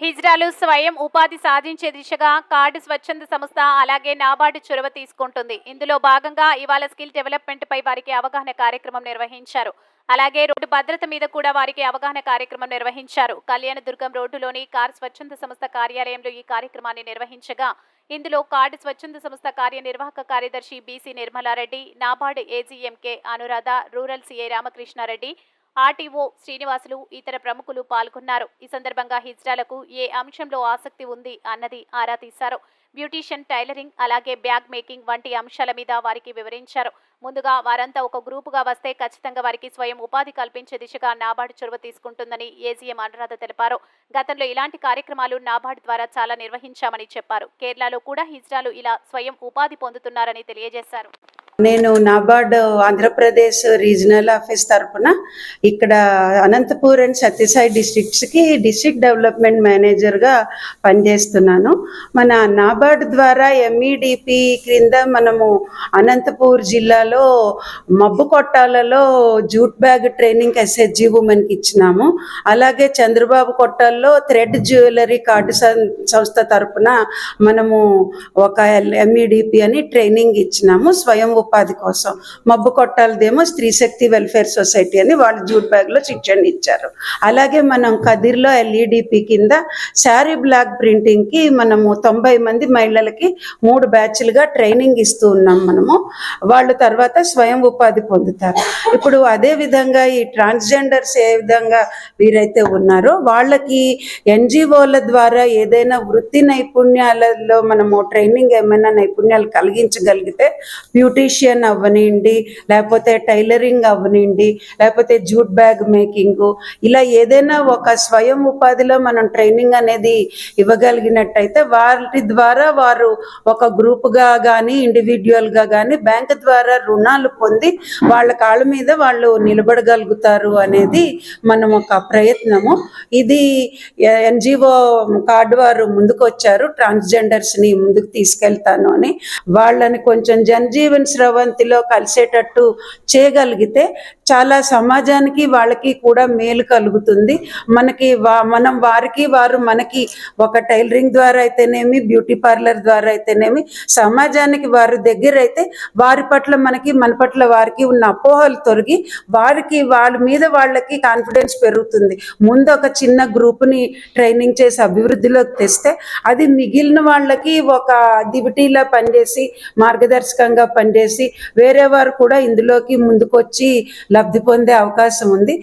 హిజ్రాలు స్వయం ఉపాధి సాధించే దిశగా కార్డు స్వచ్ఛంద సంస్థ అలాగే నాబార్డు చొరవ తీసుకుంటుంది. ఇందులో భాగంగా ఇవాళ స్కిల్ డెవలప్మెంట్ పై వారికి అవగాహన కార్యక్రమం నిర్వహించారు. అలాగే రోడ్డు భద్రత మీద కూడా వారికి అవగాహన కార్యక్రమం నిర్వహించారు. కళ్యాణదుర్గం రోడ్డులోని కార్ స్వచ్ఛంద సంస్థ కార్యాలయంలో ఈ కార్యక్రమాన్ని నిర్వహించగా ఇందులో కార్డు స్వచ్ఛంద సంస్థ కార్యనిర్వాహక కార్యదర్శి బీసీ నిర్మలారెడ్డి, నాబార్డు ఏజీఎంకే Anuradha, rural CI Ramakrishna Reddy, RTO Srinivasulu, ఇతర ప్రముఖులు పాల్గొన్నారు. ఈ సందర్భంగా హిజ్రాలకు ఏ అంశంలో ఆసక్తి ఉంది అన్నది ఆరా తీశారు. బ్యూటీషియన్, టైలరింగ్, అలాగే బ్యాగ్ మేకింగ్ వంటి అంశాల మీద వారికి వివరించారు. ముందుగా వారంతా ఒక గ్రూపుగా వస్తే ఖచ్చితంగా వారికి స్వయం ఉపాధి కల్పించే దిశగా నాబార్డు చొరవ తీసుకుంటుందని ఏజీఎం అనురాధ తెలిపారు. గతంలో ఇలాంటి కార్యక్రమాలు నాబార్డు ద్వారా చాలా నిర్వహించామని చెప్పారు. కేరళలో కూడా హిజ్రాలు ఇలా స్వయం ఉపాధి పొందుతున్నారని తెలియజేశారు. నేను నాబార్డు ఆంధ్రప్రదేశ్ రీజనల్ ఆఫీస్ తరఫున ఇక్కడ అనంతపూర్ అండ్ సత్యసాయి డిస్ట్రిక్ట్స్కి డిస్ట్రిక్ట్ డెవలప్మెంట్ మేనేజర్గా పనిచేస్తున్నాను. మన నాబార్డు ద్వారా ఎంఈడిపి క్రింద మనము అనంతపూర్ జిల్లాలో మబ్బు కొట్టాలలో జూట్ బ్యాగ్ ట్రైనింగ్ ఎస్హెచ్జి ఉమెన్కి ఇచ్చినాము. అలాగే చంద్రబాబు కొట్టాల్లో థ్రెడ్ జ్యువెలరీ కార్డు సంస్థ తరఫున మనము ఒక ఎంఈడిపి అని ట్రైనింగ్ ఇచ్చినాము స్వయం ఉపాధి కోసం. మబ్బు కొట్టాలదేమో స్త్రీ శక్తి వెల్ఫేర్ సొసైటీ అని వాళ్ళు జూట్ బ్యాగ్లో శిక్షణ ఇచ్చారు. అలాగే మనం కదిర్లో ఎల్ఈడిపి కింద శారీ బ్లాక్ ప్రింటింగ్కి మనము 90 మంది మహిళలకి 3 బ్యాచ్లుగా ట్రైనింగ్ ఇస్తూ ఉన్నాం మనము. వాళ్ళు తర్వాత స్వయం ఉపాధి పొందుతారు. ఇప్పుడు అదే విధంగా ఈ ట్రాన్స్జెండర్స్ ఏ విధంగా వీరైతే ఉన్నారో వాళ్ళకి ఎన్జిఓల ద్వారా ఏదైనా వృత్తి నైపుణ్యాలలో మనము ట్రైనింగ్ ఏమైనా నైపుణ్యాలు కలిగించగలిగితే బ్యూటీషియన్ అవ్వనివ్వండి, లేకపోతే టైలరింగ్ అవ్వనివ్వండి, లేకపోతే జూట్ బ్యాగ్ మేకింగ్, ఇలా ఏదైనా ఒక స్వయం ఉపాధిలో మనం ట్రైనింగ్ అనేది ఇవ్వగలిగినట్టయితే వాటి ద్వారా వారు ఒక గ్రూప్గా కానీ ఇండివిజువల్గా కానీ బ్యాంక్ ద్వారా రుణాలు పొంది వాళ్ళ కాళ్ళ మీద వాళ్ళు నిలబడగలుగుతారు అనేది మనం ఒక ప్రయత్నము. ఇది ఎన్జిఓ కార్డు వారు ముందుకు వచ్చారు, ట్రాన్స్జెండర్స్ని ముందుకు తీసుకెళ్తాను అని. వాళ్ళని కొంచెం జనజీవన్ స్రవంతిలో కలిసేటట్టు చేయగలిగితే చాలా సమాజానికి వాళ్ళకి కూడా మేలు కలుగుతుంది. మనకి మనం వారికి వారు మనకి ఒక టైలరింగ్ ద్వారా అయితేనేమి, బ్యూటీ పార్లర్ ద్వారా అయితేనేమి సమాజానికి వారు దగ్గర అయితే వారి పట్ల మనకి మన పట్ల వారికి ఉన్న అపోహలు తొలగి వారికి వాళ్ళ మీద వాళ్ళకి కాన్ఫిడెన్స్ పెరుగుతుంది. ముందు ఒక చిన్న గ్రూప్ని ట్రైనింగ్ చేసి అభివృద్ధిలోకి తెస్తే అది మిగిలిన వాళ్ళకి ఒక దివిటీలా పనిచేసి మార్గదర్శకంగా పనిచేసి వేరే వారు కూడా ఇందులోకి ముందుకొచ్చి లబ్ధి పొందే అవకాశం ఉంది.